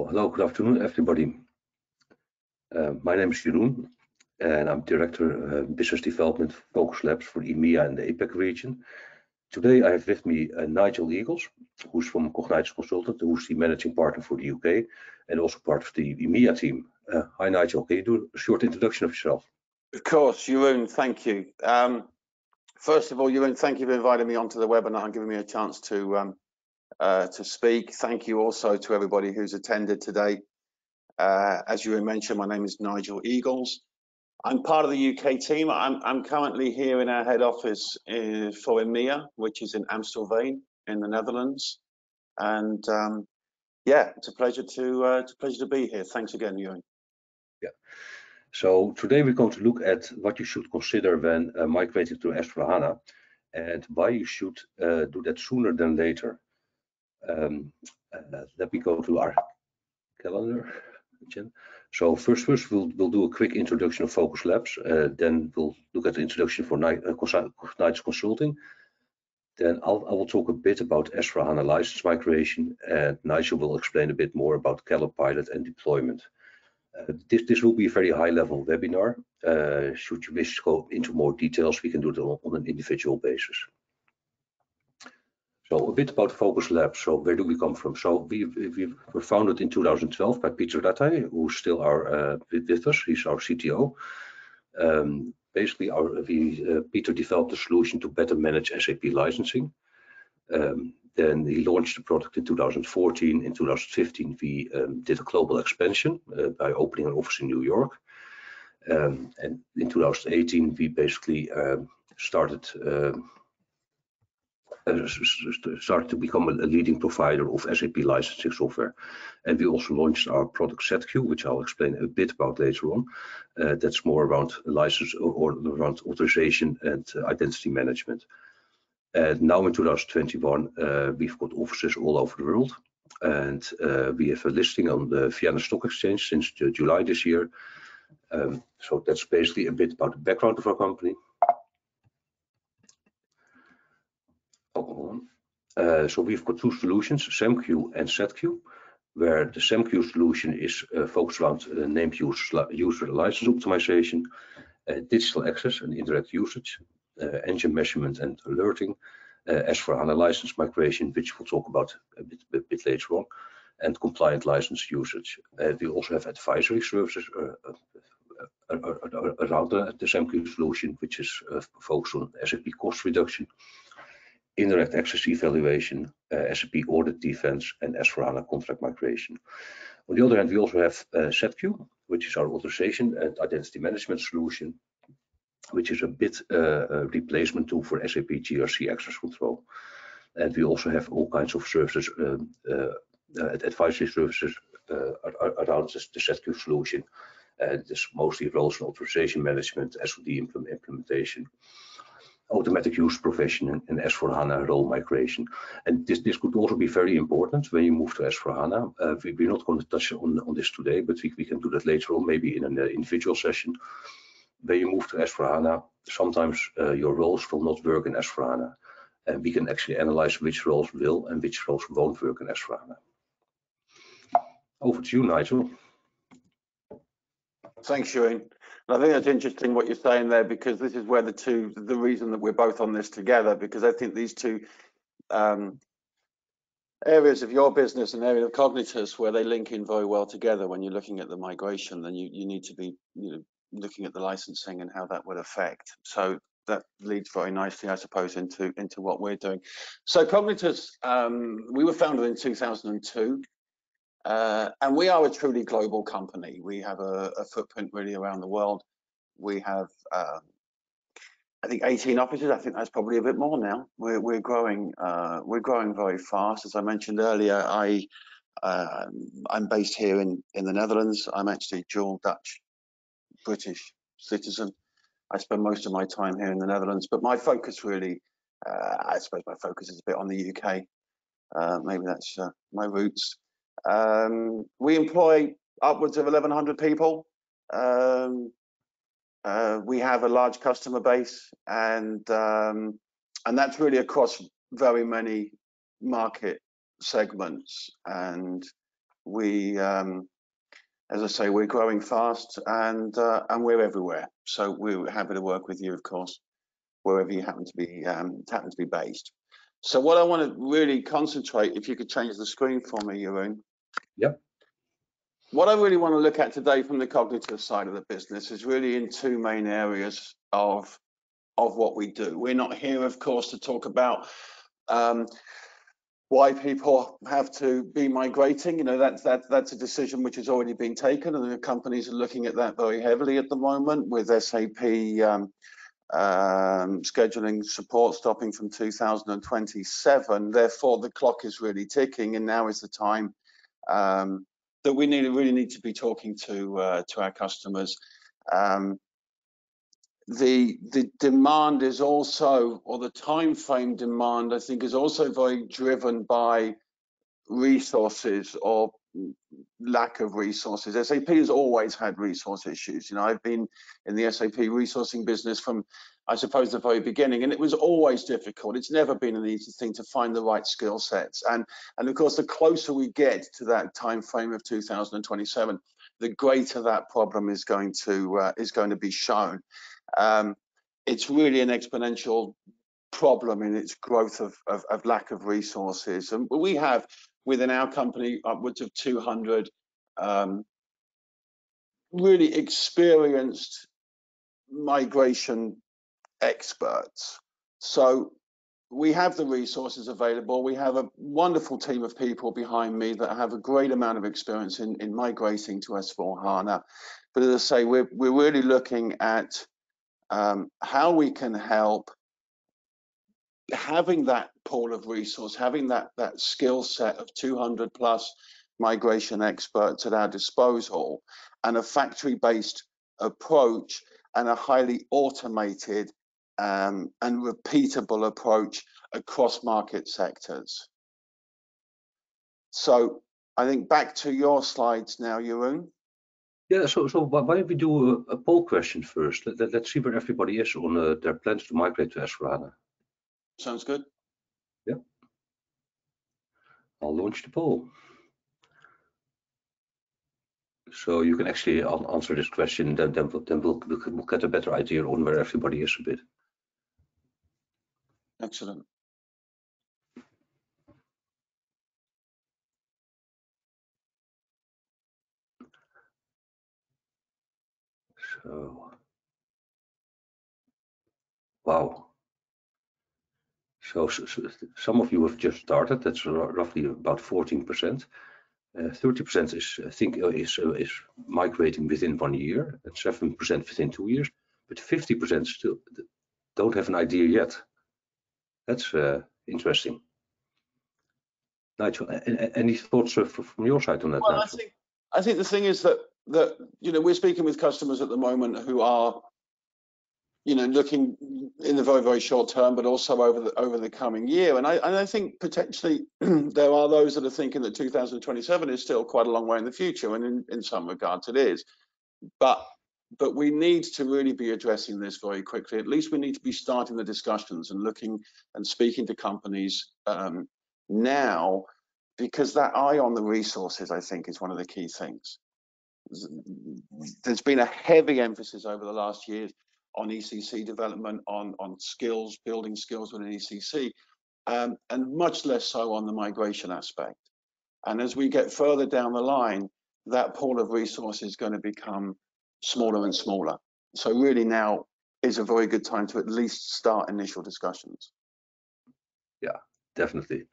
So hello, good afternoon, everybody. My name is Jeroen, and I'm Director Business Development Focus Labs for EMEA and the APAC region. Today I have with me Nigel who's from Cognites Consultant, who's the managing partner for the UK and also part of the EMEA team. Hi Nigel, can you do a short introduction of yourself? Of course, Jeroen, thank you. First of all, Jeroen, thank you for inviting me onto the webinar and giving me a chance to speak. Thank you also to everybody who's attended today. As you mentioned, my name is Nigel Eagles. I'm part of the UK team. I'm currently here in our head office for EMEA, which is in Amstelveen in the Netherlands. And yeah, it's a pleasure to be here. Thanks again, Jeroen. Yeah. So today we're going to look at what you should consider when migrating to S/4HANA and why you should do that sooner than later. Let me go to our calendar. So first we'll do a quick introduction of Focus Labs. Then we'll look at the introduction for Cognites Consulting. Then I will talk a bit about S/4HANA license migration, and Nigel will explain a bit more about Pilot and deployment. This will be a very high-level webinar. Should you wish to go into more details, we can do it on an individual basis. So a bit about Focus Labs. So where do we come from? So we were founded in 2012 by Peter Rattay, who's still with us. He's our CTO. Basically, Peter developed a solution to better manage SAP licensing. Then he launched the product in 2014. In 2015, we did a global expansion by opening an office in New York. And in 2018, we basically started to become a leading provider of SAP licensing software. And we also launched our product SAP, which I'll explain a bit about later on. That's more around license or around authorization and identity management. And now in 2021, we've got offices all over the world. And we have a listing on the Vienna Stock Exchange since July this year. So that's basically a bit about the background of our company. So we've got two solutions, SAMQ and SATQ, where the SAMQ solution is focused around named user license optimization, digital access and indirect usage, engine measurement and alerting, S/4HANA license migration, which we'll talk about a bit later on, and compliant license usage. We also have advisory services around the SAMQ solution, which is focused on SAP cost reduction, indirect access evaluation, SAP audit defense, and S/4HANA contract migration. On the other hand, we also have SATQ, which is our authorization and identity management solution, which is a bit replacement tool for SAP GRC access control. And we also have all kinds of services, advisory services around the SATQ solution. This mostly roles and authorization management, SOD implementation, automatic use provisioning, and S/4HANA role migration. And this could also be very important when you move to S/4HANA. We're not going to touch on this today, but we can do that later on, maybe in an individual session. When you move to S/4HANA, sometimes your roles will not work in S/4HANA. And we can actually analyze which roles will and which roles won't work in S/4HANA. Over to you, Nigel. Thanks, Jeroen. I think that's interesting what you're saying there, because this is where the reason that we're both on this together, because I think these two areas of your business and area of Cognites, where they link in very well together. When you're looking at the migration, then you need to be looking at the licensing and how that would affect. So that leads very nicely, I suppose, into what we're doing. So Cognites, we were founded in 2002. And we are a truly global company. We have a footprint really around the world. We have, I think, 18 offices. I think that's probably a bit more now. We're growing very fast. As I mentioned earlier, I'm based here in the Netherlands. I'm actually dual Dutch British citizen. I spend most of my time here in the Netherlands, but my focus really, I suppose my focus is a bit on the UK. Maybe that's my roots. We employ upwards of 1,100 people. We have a large customer base, and that's really across very many market segments. And We, as I say, we're growing fast, and we're everywhere. So we're happy to work with you, of course, wherever you happen to be based. So what I want to really concentrate, if you could change the screen for me, Jeroen. Yep. What I really want to look at today from the cognitive side of the business is really in two main areas of what we do. We're not here, of course, to talk about why people have to be migrating. You know, that's a decision which has already been taken, and the companies are looking at that very heavily at the moment with SAP scheduling support stopping from 2027. Therefore, the clock is really ticking, and now is the time that we really need to be talking to our customers. The demand is also, or the time frame demand, I think, is also very driven by resources or lack of resources. SAP has always had resource issues. You know, I've been in the SAP resourcing business from, I suppose, the very beginning, and it was always difficult. It's never been an easy thing to find the right skill sets. And of course, the closer we get to that time frame of 2027, the greater that problem is going to be shown. It's really an exponential problem in its growth of lack of resources. And we have within our company upwards of 200 really experienced migration experts. So we have the resources available. We have a wonderful team of people behind me that have a great amount of experience in migrating to S/4HANA. But as I say, we're really looking at how we can help having that pool of resource, having that skill set of 200 plus migration experts at our disposal, and a factory-based approach and a highly automated and repeatable approach across market sectors. So I think back to your slides now, Jeroen. Yeah, so why don't we do a poll question first? Let's see where everybody is on their plans to migrate to S/4HANA. Sounds good. Yeah. I'll launch the poll. So you can actually answer this question, then we'll get a better idea on where everybody is a bit. Excellent. So, wow. So some of you have just started. That's roughly about 14%. 30% is migrating within 1 year, and 7% within 2 years. But 50% still don't have an idea yet. That's interesting. Nigel, any thoughts from your side on that? Well, Nigel? I think the thing is that you know, we're speaking with customers at the moment who are, you know, looking in the very short term, but also over the coming year. And I think potentially there are those that are thinking that 2027 is still quite a long way in the future, and in some regards it is. But we need to really be addressing this very quickly. At least we need to be starting the discussions and looking and speaking to companies now, because that eye on the resources, I think, is one of the key things. There's been a heavy emphasis over the last years on ECC development, on skills, building skills within ECC, and much less so on the migration aspect. And as we get further down the line, that pool of resources is going to become smaller and smaller. So really now is a very good time to at least start initial discussions. Yeah, definitely.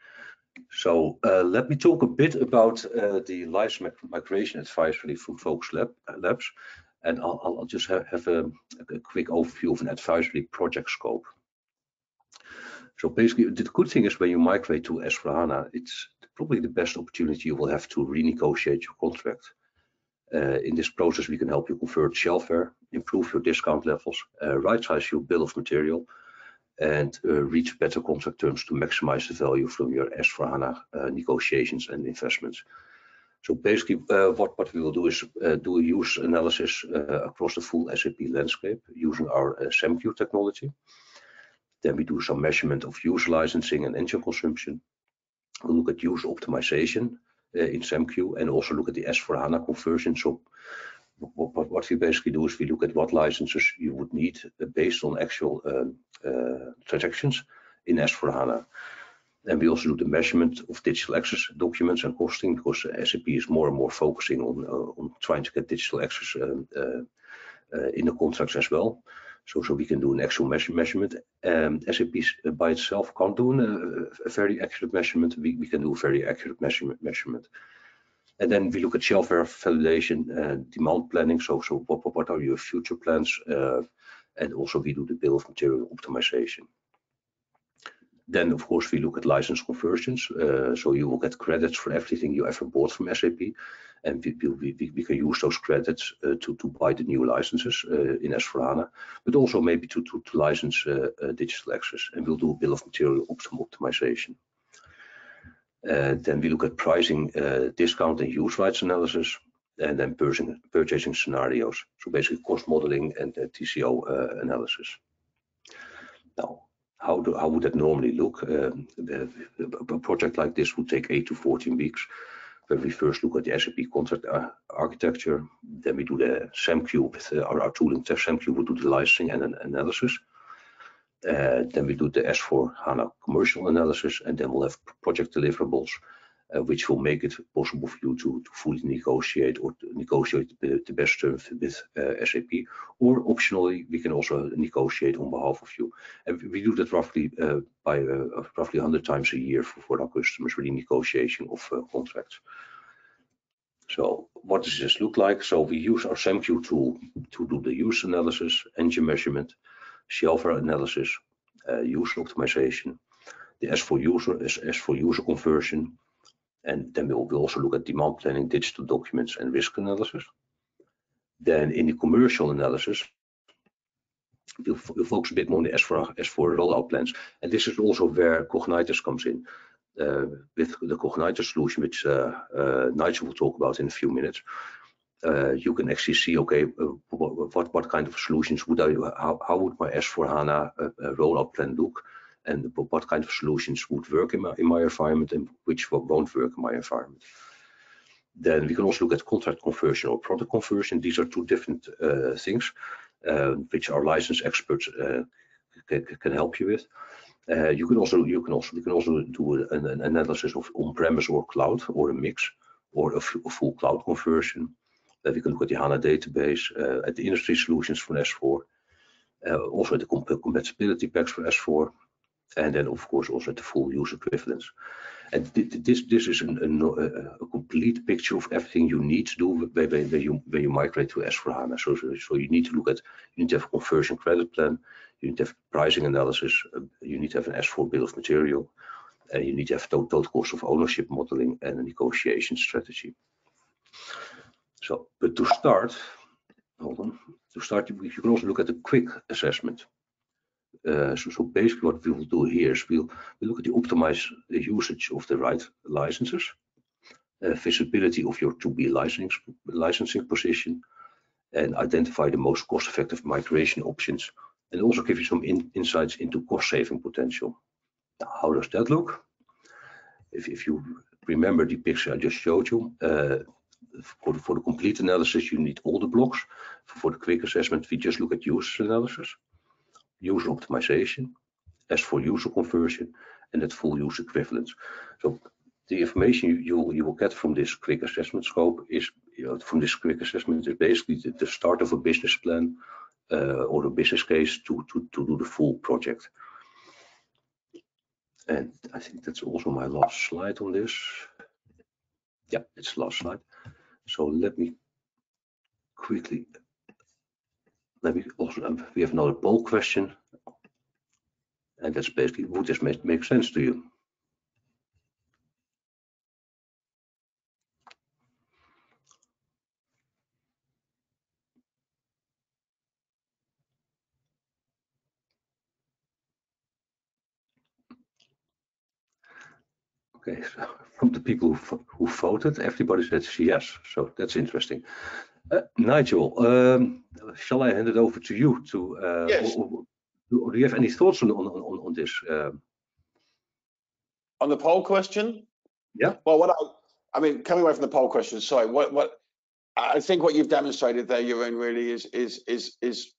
So let me talk a bit about the license migration advisory from VOQUZ Labs, and I'll just have a quick overview of an advisory project scope. So basically, the good thing is when you migrate to S/4HANA, it's probably the best opportunity you will have to renegotiate your contract. In this process, we can help you convert shelfware, improve your discount levels, right-size your bill of material, and reach better contract terms to maximize the value from your S/4HANA negotiations and investments. So basically, what we will do is do a use analysis across the full SAP landscape using our SAMQ technology. Then we do some measurement of use licensing and engine consumption. We'll look at use optimization, in SAMQ, and also look at the S/4HANA conversion. So what we basically do is we look at what licenses you would need based on actual transactions in S/4HANA. And we also do the measurement of digital access documents and costing, because SAP is more and more focusing on trying to get digital access in the contracts as well. So we can do an actual measurement. SAP by itself can't do a very accurate measurement. We can do a very accurate measurement. And then we look at shelfware validation, demand planning. So what are your future plans? And also we do the bill of material optimization. Then of course we look at license conversions. So you will get credits for everything you ever bought from SAP, and we can use those credits to buy the new licenses in S/4HANA, but also maybe to license digital access. And we'll do a bill of material optimization. Then we look at pricing, discount and use rights analysis, and then purchasing scenarios. So basically cost modeling and TCO analysis. Now, how would that normally look? A project like this would take 8 to 14 weeks, where we first look at the SAP contract architecture. Then we do the SAMQ with our tooling. SAMQ will do the licensing and analysis. Then we do the S/4HANA commercial analysis, and then we'll have project deliverables, which will make it possible for you to fully negotiate the best terms with SAP. Or optionally, we can also negotiate on behalf of you. And we do that roughly roughly 100 times a year for our customers, really negotiation of contracts. So what does this look like? So we use our SAMQ tool to do the use analysis, engine measurement, shelfware analysis, user optimization, the S4 user conversion, and then we'll also look at demand planning, digital documents, and risk analysis. Then in the commercial analysis, we'll focus a bit more on the S4 rollout plans, and this is also where Cognitus comes in. With the Cognitus solution, which Nigel will talk about in a few minutes. You can actually see, okay, what kind of solutions would how would my S/4HANA rollout plan look, and what kind of solutions would work in my environment and which won't work in my environment. Then we can also look at contract conversion or product conversion. These are two different things which our license experts can help you with. We can also do an analysis of on-premise or cloud, or a mix, or a full cloud conversion. We can look at the HANA database, at the industry solutions for S4, also at the compatibility packs for S4, and then of course also at the full user equivalence. And this is a complete picture of everything you need to do when you migrate to S4HANA. So you need to look at, you need to have a conversion credit plan, you need to have pricing analysis, you need to have an S4 bill of material, and you need to have total cost of ownership modeling and a negotiation strategy. So, but to start, you can also look at the quick assessment. So basically what we will do here is we'll look at the optimize the usage of the right licenses, visibility of your to-be licensing position, and identify the most cost-effective migration options, and also give you some insights into cost-saving potential. Now, how does that look? If you remember the picture I just showed you, for the complete analysis, you need all the blocks. For the quick assessment, we just look at user analysis, user optimization, S4 user conversion, and that full user equivalence. So the information you will get from this quick assessment scope is, from this quick assessment is basically the start of a business plan or a business case to do the full project. And I think that's also my last slide on this. Yeah, it's the last slide. So let me quickly, we have another poll question, and that's basically, would this make sense to you? Okay, so from the people who voted, everybody says yes, so that's interesting. Nigel, shall I hand it over to you to? Yes. Or do you have any thoughts on this? On the poll question? Yeah. Well, I mean, coming away from the poll question, sorry, what I think what you've demonstrated there, Jeroen, really is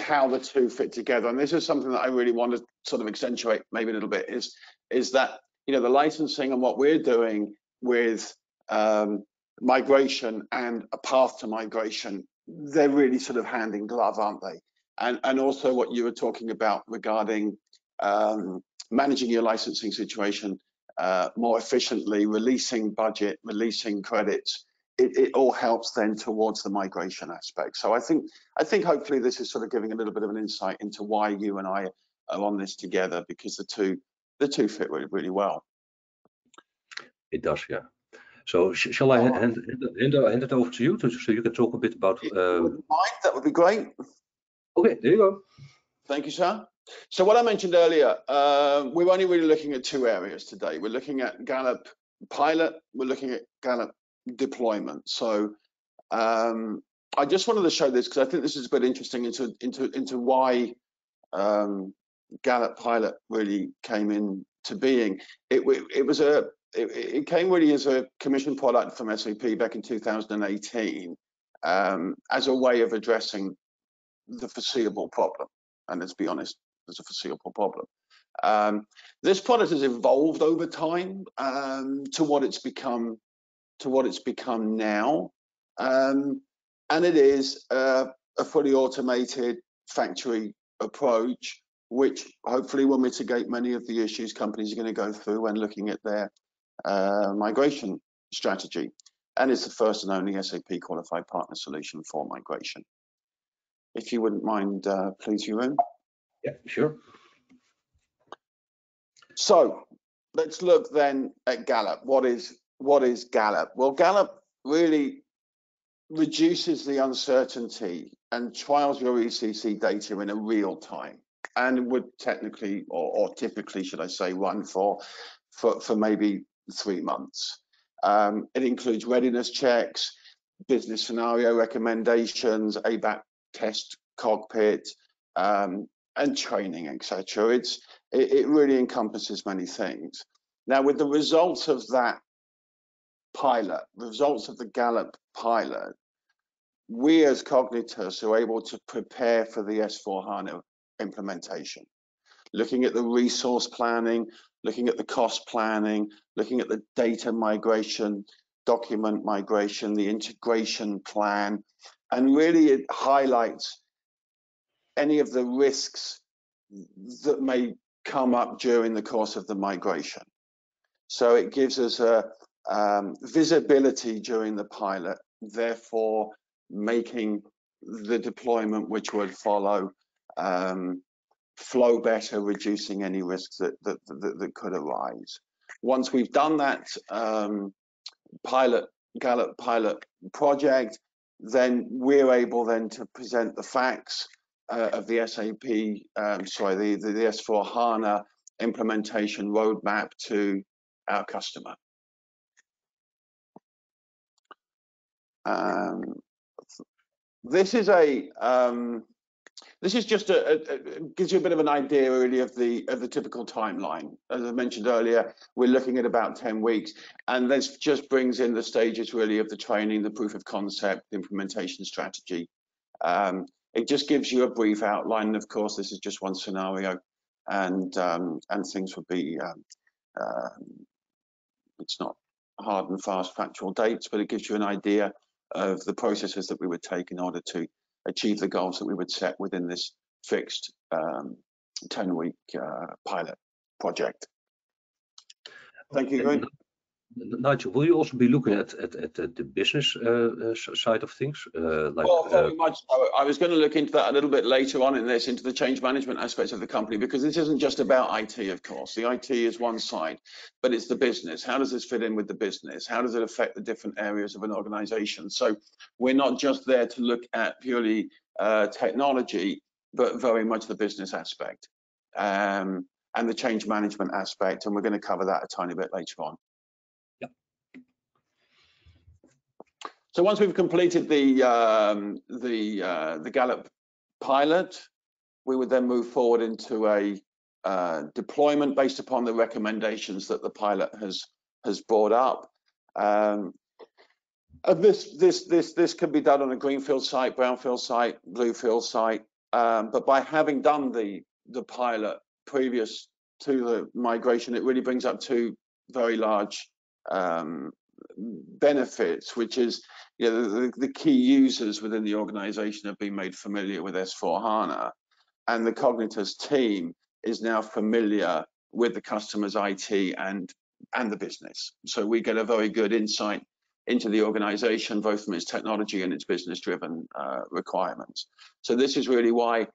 how the two fit together. And this is something that I really want to sort of accentuate maybe a little bit, is that, you know, the licensing and what we're doing with migration and a path to migration, they're really sort of hand in glove, aren't they? And also what you were talking about regarding managing your licensing situation more efficiently, releasing budget, releasing credits, it all helps then towards the migration aspect. So I think hopefully this is sort of giving a little bit of an insight into why you and I are on this together, because the two fit really well. It does, yeah. So shall I hand it over to you so you can talk a bit about? If you wouldn't mind, that would be great. Okay, there you go. Thank you, sir. So what I mentioned earlier, we're only really looking at two areas today. We're looking at Gallup pilot, we're looking at Gallup deployment. So I just wanted to show this because I think this is a bit interesting into why Gallup pilot really came into being. It came really as a commission product from SAP back in 2018 as a way of addressing the foreseeable problem. And let's be honest, there's a foreseeable problem. This product has evolved over time to what it's become now, and it is a fully automated factory approach, which hopefully will mitigate many of the issues companies are going to go through when looking at their migration strategy. And it's the first and only SAP qualified partner solution for migration. If you wouldn't mind, please, Jeroen. Yeah, sure. So let's look then at Gallup. What is Gallup? Well, Gallup really reduces the uncertainty and trials your ECC data in a real time, and would technically or typically, should I say, run for maybe 3 months. It includes readiness checks, business scenario recommendations, ABAP test cockpit, and training, etc. It really encompasses many things. Now, with the results of that pilot, the results of the Gallup pilot, we as Cognitus are able to prepare for the S/4HANA implementation, looking at the resource planning, looking at the cost planning, looking at the data migration, document migration, the integration plan, and really it highlights any of the risks that may come up during the course of the migration. So it gives us a visibility during the pilot, therefore making the deployment which would follow flow better, reducing any risks that could arise. Once we've done that Gallup pilot project, then we're able then to present the facts of the SAP, the S/4HANA implementation roadmap to our customer. This is just gives you a bit of an idea really of the typical timeline. As I mentioned earlier, we're looking at about 10 weeks, and this just brings in the stages really of the training, the proof of concept, the implementation strategy. It just gives you a brief outline, and of course this is just one scenario, and things would be it's not hard and fast factual dates, but it gives you an idea of the processes that we would take in order to achieve the goals that we would set within this fixed 10-week pilot project. Thank you, Jeroen. Nigel, will you also be looking at the business side of things? Well, very much so. I was going to look into that a little bit later on in this, into the change management aspects of the company, because this isn't just about IT, of course. The IT is one side, but it's the business. How does this fit in with the business? How does it affect the different areas of an organization? So we're not just there to look at purely technology, but very much the business aspect and the change management aspect. And we're going to cover that a tiny bit later on. So once we've completed the Gallup pilot, we would then move forward into a deployment based upon the recommendations that the pilot has brought up. And this can be done on a greenfield site, brownfield site, bluefield site. But by having done the pilot previous to the migration, it really brings up two very large benefits, which is, you know, the key users within the organization have been made familiar with S/4HANA, and the Cognitus team is now familiar with the customer's IT and the business. So we get a very good insight into the organization, both from its technology and its business-driven requirements. So this is really why,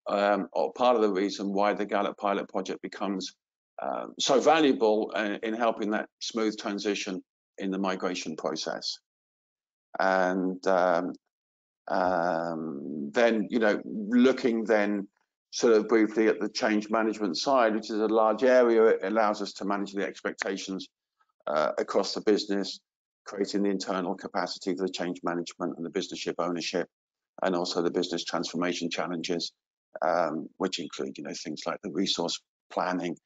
or part of the reason why the Gallup pilot project becomes so valuable in helping that smooth transition in the migration process. And then, you know, looking then sort of briefly at the change management side, which is a large area, it allows us to manage the expectations across the business, creating the internal capacity for the change management and the business ship ownership, and also the business transformation challenges, which include, you know, things like the resource planning,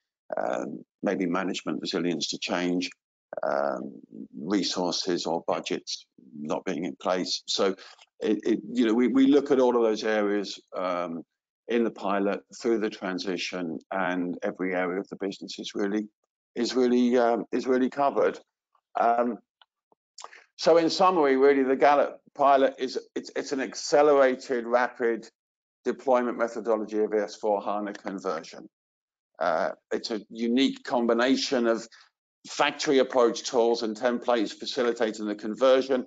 maybe management resilience to change, resources or budgets not being in place. So, you know, we look at all of those areas in the pilot through the transition, and every area of the business is really covered. So in summary, really, the Gallup pilot it's an accelerated, rapid deployment methodology of S/4HANA conversion. It's a unique combination of factory approach tools and templates facilitating the conversion,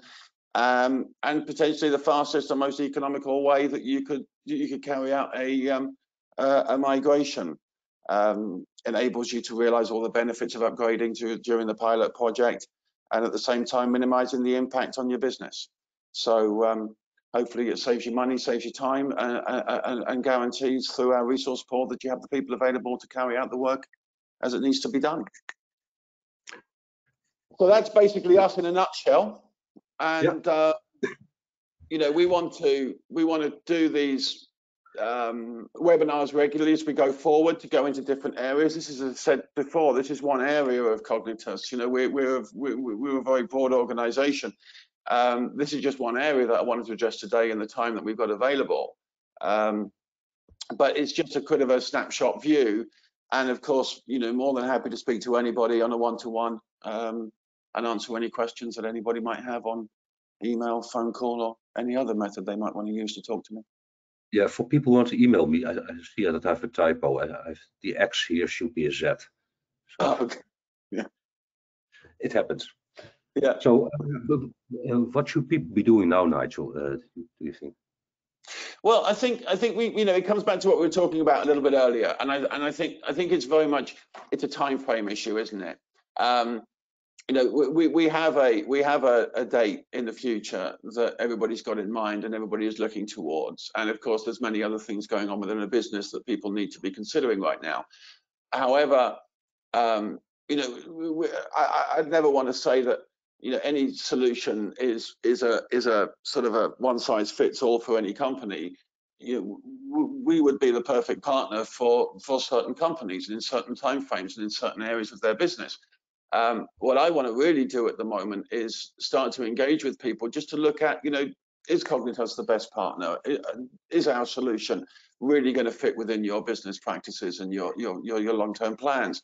and potentially the fastest and most economical way that you could carry out a migration. Enables you to realize all the benefits of upgrading during the pilot project, and at the same time minimizing the impact on your business. So hopefully it saves you money, saves you time, and guarantees through our resource pool that you have the people available to carry out the work as it needs to be done. So that's basically us in a nutshell. And you know, we want to do these webinars regularly as we go forward, to go into different areas. This is, as I said before, this is one area of Cognitus. You know, we're a very broad organization. This is just one area that I wanted to address today in the time that we've got available. But it's just a kind of a snapshot view. And of course, you know, more than happy to speak to anybody on a one-to-one and answer any questions that anybody might have on email, phone call, or any other method they might want to use to talk to me. Yeah, for people who want to email me, I see that I have a typo. The X here should be a Z. So okay. Yeah. It happens. Yeah. So what should people be doing now, Nigel, do you think? Well, I think we, you know, it comes back to what we were talking about a little bit earlier, and I think it's very much, it's a time frame issue, isn't it? You know, we have a date in the future that everybody's got in mind and everybody is looking towards, and of course there's many other things going on within a business that people need to be considering right now. However, you know, I'd never want to say that, you know, any solution is a sort of a one size fits all for any company. You know, we would be the perfect partner for certain companies in certain timeframes and in certain areas of their business. What I want to really do at the moment is start to engage with people just to look at, you know, is Cognitus the best partner? Is our solution really going to fit within your business practices and your long-term plans?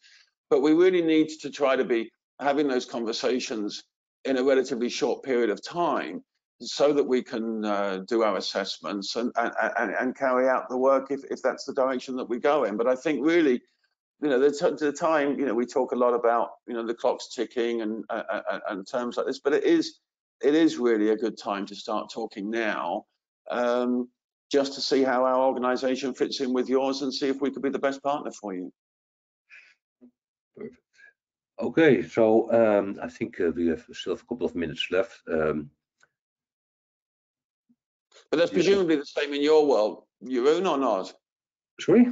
But we really need to try to be having those conversations in a relatively short period of time, so that we can do our assessments and carry out the work if that's the direction that we go in. But I think really, you know, the time, you know, we talk a lot about, you know, the clock's ticking and terms like this, but it is really a good time to start talking now, just to see how our organization fits in with yours and see if we could be the best partner for you. Perfect. Okay, so I think we still have a couple of minutes left. But that's presumably the same in your world, Jeroen, or not? Sorry?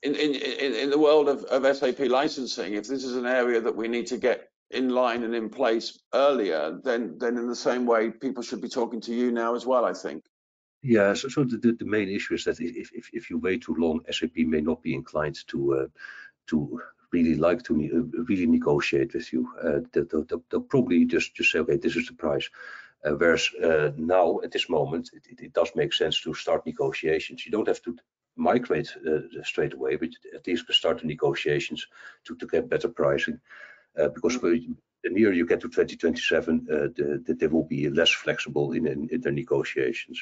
In the world of SAP licensing, if this is an area that we need to get in line and in place earlier, then in the same way, people should be talking to you now as well, I think. Yeah, so the main issue is that if you wait too long, SAP may not be inclined to really like to really negotiate with you. They'll probably just say, okay, this is the price. Whereas now, at this moment, it does make sense to start negotiations. You don't have to migrate straight away, but at least start the negotiations to get better pricing. Because the nearer you get to 2027, they will be less flexible in their negotiations.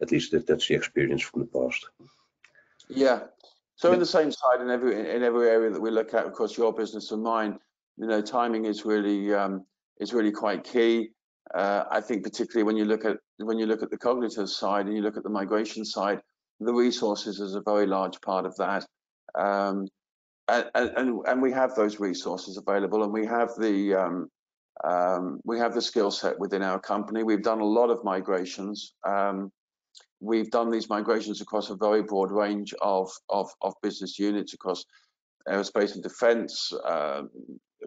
At least that's the experience from the past. Yeah. So in the same side, in every area that we look at, of course, your business and mine, you know, timing is really quite key. I think particularly when you look at the cognitive side and you look at the migration side, the resources is a very large part of that. And we have those resources available, and we have the skill set within our company. We've done a lot of migrations. We've done these migrations across a very broad range of business units across aerospace and defense,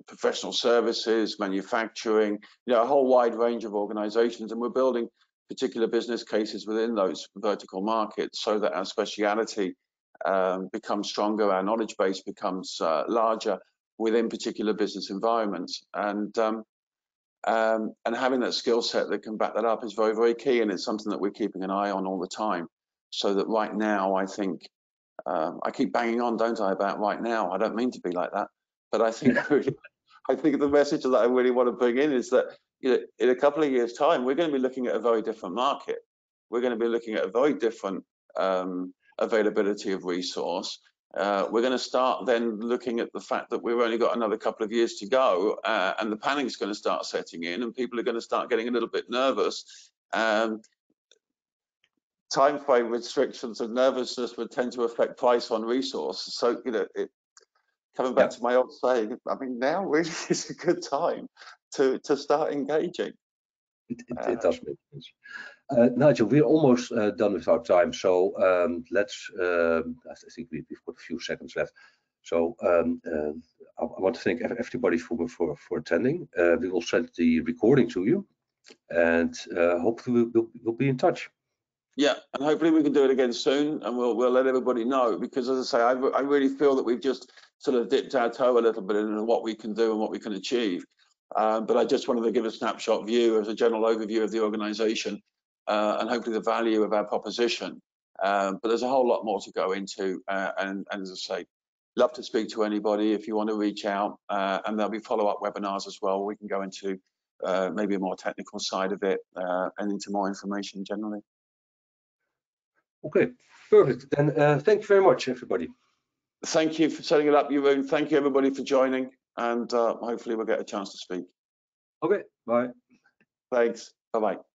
professional services, manufacturing, you know, a whole wide range of organizations, and we're building particular business cases within those vertical markets so that our speciality becomes stronger, our knowledge base becomes larger within particular business environments, and having that skill set that can back that up is very, very key, and it's something that we're keeping an eye on all the time. So that right now, I think I keep banging on, don't I, about right now? I don't mean to be like that, but I think I think the message that I really want to bring in is that, you know, in a couple of years' time, we're going to be looking at a very different market. We're going to be looking at a very different availability of resource. We're going to start then looking at the fact that we've only got another couple of years to go, and the panic is going to start setting in, and people are going to start getting a little bit nervous. Time frame restrictions and nervousness would tend to affect price on resource. So, you know, coming back to my old saying, I mean, now really is a good time to start engaging. It does make sense. Nigel, we're almost done with our time, so let's. I think we've got a few seconds left. So I want to thank everybody for attending. We will send the recording to you, and hopefully we'll be in touch. Yeah, and hopefully we can do it again soon, and we'll let everybody know, because as I say, I really feel that we've just sort of dipped our toe a little bit into what we can do and what we can achieve. But I just wanted to give a snapshot view as a general overview of the organisation, and hopefully the value of our proposition. But there's a whole lot more to go into, and as I say, love to speak to anybody if you want to reach out, and there'll be follow-up webinars as well. We can go into maybe a more technical side of it, and into more information generally. Okay, perfect. Then thank you very much, everybody. Thank you for setting it up, Jeroen. Thank you, everybody, for joining, and hopefully we'll get a chance to speak. Okay, bye. Thanks. Bye-bye.